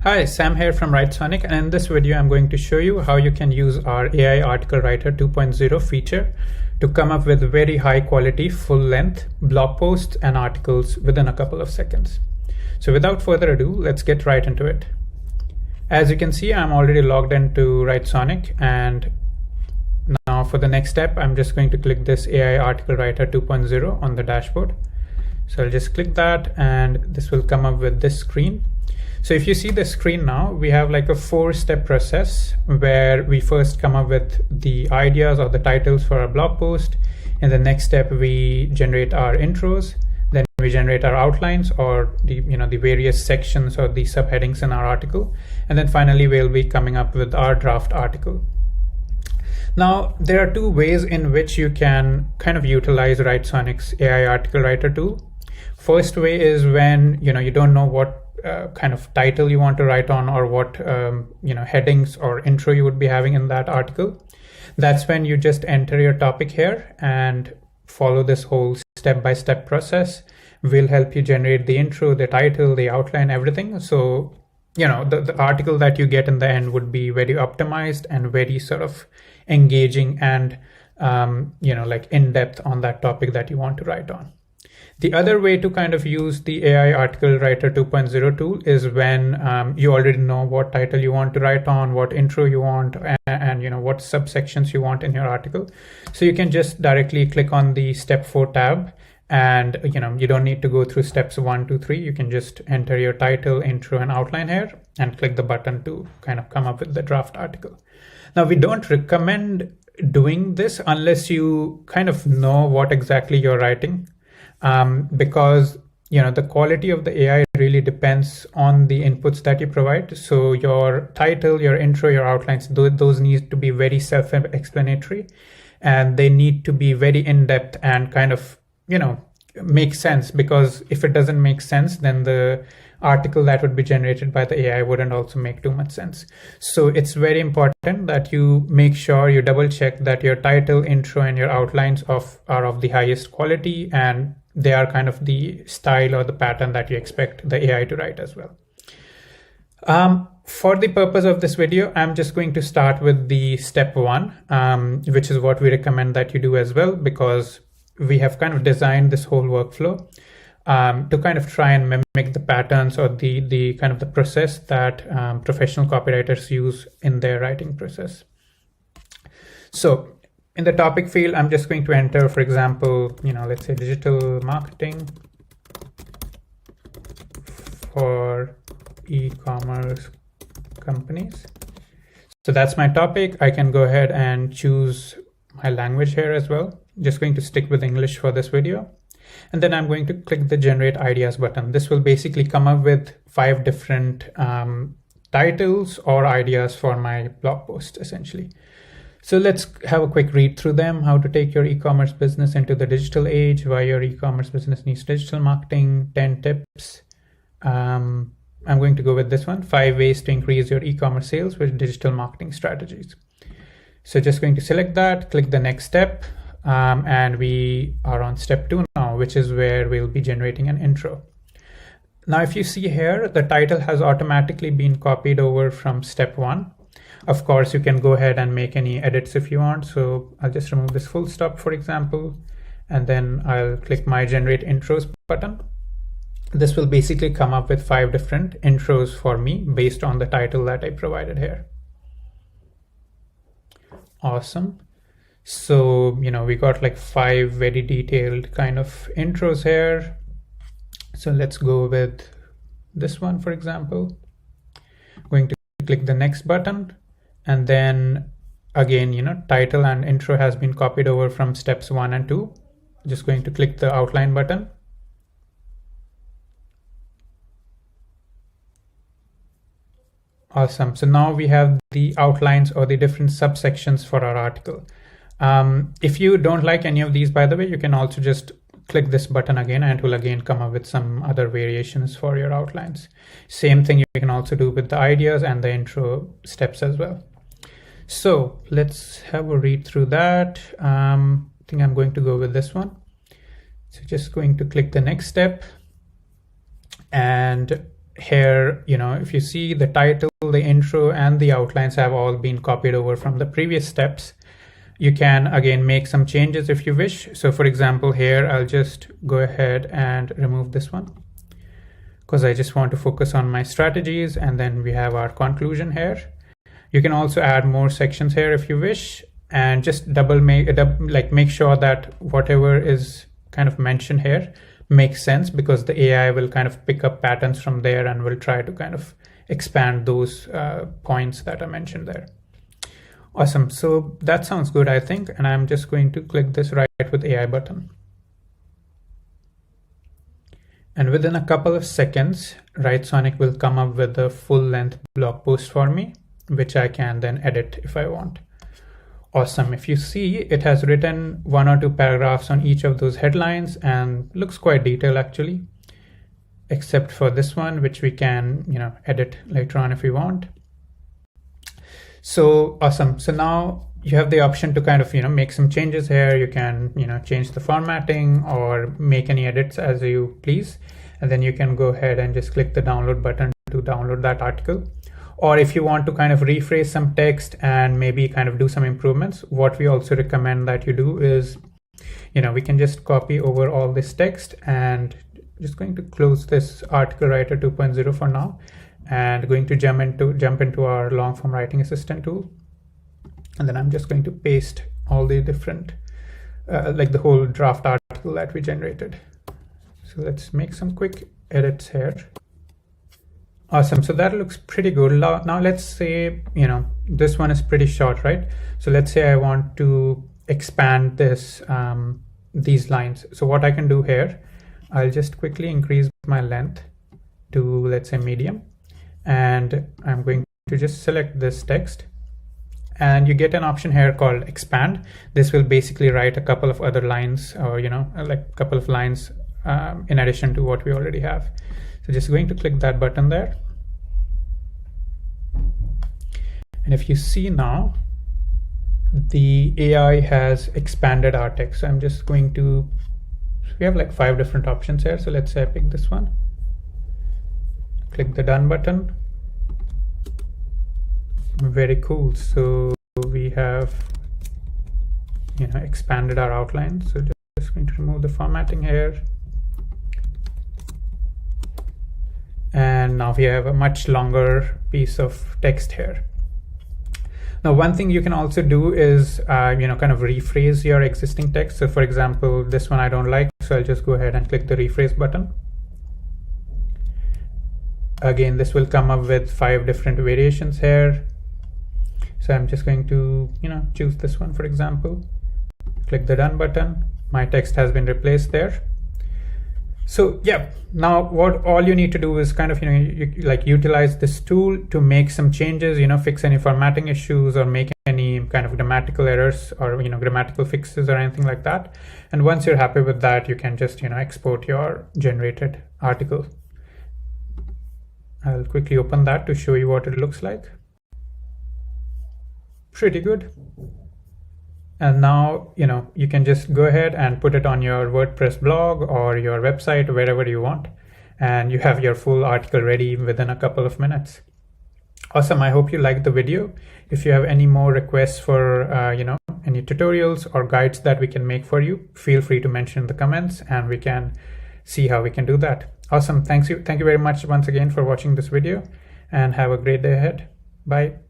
Hi, Sam here from Writesonic, and in this video I'm going to show you how you can use our AI Article Writer 2.0 feature to come up with very high quality, full-length blog posts and articles within a couple of seconds. So without further ado, let's get right into it. As you can see, I'm already logged into Writesonic, and now for the next step, I'm just going to click this AI Article Writer 2.0 on the dashboard. So I'll just click that and this will come up with this screen. So if you see the screen now, we have like a 4-step process where we first come up with the ideas or the titles for our blog post. In the next step, we generate our intros. Then we generate our outlines or the various sections or the subheadings in our article. And then finally, we'll be coming up with our draft article. Now, there are two ways in which you can kind of utilize Writesonic's AI Article Writer tool. First way is when you don't know what kind of title you want to write on or what headings or intro you would be having in that article. That's when you just enter your topic here and follow this whole step-by-step process. Will help you generate the intro, the title, the outline, everything. So the article that you get in the end would be very optimized and very sort of engaging and like in-depth on that topic that you want to write on. The other way to kind of use the AI Article Writer 2.0 tool is when you already know what title you want to write on, what intro you want, and what subsections you want in your article. So you can just directly click on the Step 4 tab, and you don't need to go through steps 1, 2, 3. You can just enter your title, intro, and outline here, and click the button to kind of come up with the draft article. Now, we don't recommend doing this unless you kind of know what exactly you're writing. Because the quality of the AI really depends on the inputs that you provide. So your title, your intro, your outlines, those need to be very self-explanatory, and they need to be very in-depth and kind of make sense, because if it doesn't make sense, then the article that would be generated by the AI wouldn't also make too much sense. So it's very important that you make sure you double check that your title, intro, and your outlines are of the highest quality, and they are kind of the style or the pattern that you expect the AI to write as well. For the purpose of this video, I'm just going to start with the step 1, which is what we recommend that you do as well, because we have kind of designed this whole workflow to kind of try and mimic the patterns or the kind of the process that professional copywriters use in their writing process. So in the topic field, I'm just going to enter, for example, let's say digital marketing for e-commerce companies. So that's my topic. I can go ahead and choose my language here as well. Just going to stick with English for this video. And then I'm going to click the Generate Ideas button. This will basically come up with 5 different titles or ideas for my blog post, essentially. So let's have a quick read through them. How to take your e-commerce business into the digital age, why your e-commerce business needs digital marketing, 10 tips. I'm going to go with this one, 5 ways to increase your e-commerce sales with digital marketing strategies. So just going to select that, click the next step, and we are on step 2 now, which is where we'll be generating an intro. Now, if you see here, the title has automatically been copied over from step 1. Of course, you can go ahead and make any edits if you want. So I'll just remove this full stop, for example, and then I'll click my Generate Intros button. This will basically come up with 5 different intros for me based on the title that I provided here. Awesome. So, we got like 5 very detailed kind of intros here. So let's go with this one, for example. I'm going to click the next button. And then again, title and intro has been copied over from steps 1 and 2. Just going to click the outline button. Awesome. So now we have the outlines or the different subsections for our article. If you don't like any of these, by the way, you can also just click this button again and it will again come up with some other variations for your outlines. Same thing you can also do with the ideas and the intro steps as well. So let's have a read through that. I think I'm going to go with this one. So just going to click the next step, and here, if you see the title, the intro, and the outlines have all been copied over from the previous steps. You can again make some changes if you wish. So for example, here I'll just go ahead and remove this one because I just want to focus on my strategies, and then we have our conclusion here. You can also add more sections here if you wish, and just make sure that whatever is kind of mentioned here makes sense, because the AI will kind of pick up patterns from there and will try to kind of expand those points that are mentioned there. Awesome. So that sounds good, I think. And I'm just going to click this Write with AI button. And within a couple of seconds, Writesonic will come up with a full-length blog post for me, which I can then edit if I want. Awesome. If you see, it has written 1 or 2 paragraphs on each of those headlines and looks quite detailed actually, except for this one, which we can, edit later on if we want. So awesome. So now you have the option to kind of, make some changes here. You can, change the formatting or make any edits as you please. And then you can go ahead and just click the download button to download that article. Or if you want to kind of rephrase some text and maybe kind of do some improvements, what we also recommend that you do is, we can just copy over all this text, and just going to close this article writer 2.0 for now, and going to jump into our long form writing assistant tool. And then I'm just going to paste all the different, like the whole draft article that we generated. So let's make some quick edits here. Awesome. So that looks pretty good. Now let's say, this one is pretty short, right? So let's say I want to expand this, these lines. So what I can do here, I'll just quickly increase my length to, let's say, medium. And I'm going to just select this text, and you get an option here called expand. This will basically write a couple of other lines, or, like a couple of lines in addition to what we already have. So just going to click that button there. And if you see now, the AI has expanded our text. So I'm just going to, we have like 5 different options here. So let's say I pick this one. Click the done button. Very cool. So we have, expanded our outline. So just going to remove the formatting here. And now we have a much longer piece of text here. Now, one thing you can also do is, kind of rephrase your existing text. So for example, this one I don't like, so I'll just go ahead and click the rephrase button. Again, this will come up with 5 different variations here. So I'm just going to, choose this one, for example, click the done button. My text has been replaced there. So yeah, now what all you need to do is kind of, utilize this tool to make some changes, fix any formatting issues or make any kind of grammatical errors or, grammatical fixes or anything like that. And once you're happy with that, you can just, export your generated article. I'll quickly open that to show you what it looks like. Pretty good. And now, you can just go ahead and put it on your WordPress blog or your website, wherever you want. And you have your full article ready within a couple of minutes. Awesome. I hope you liked the video. If you have any more requests for, any tutorials or guides that we can make for you, feel free to mention in the comments and we can see how we can do that. Awesome. Thank you very much once again for watching this video, and have a great day ahead. Bye.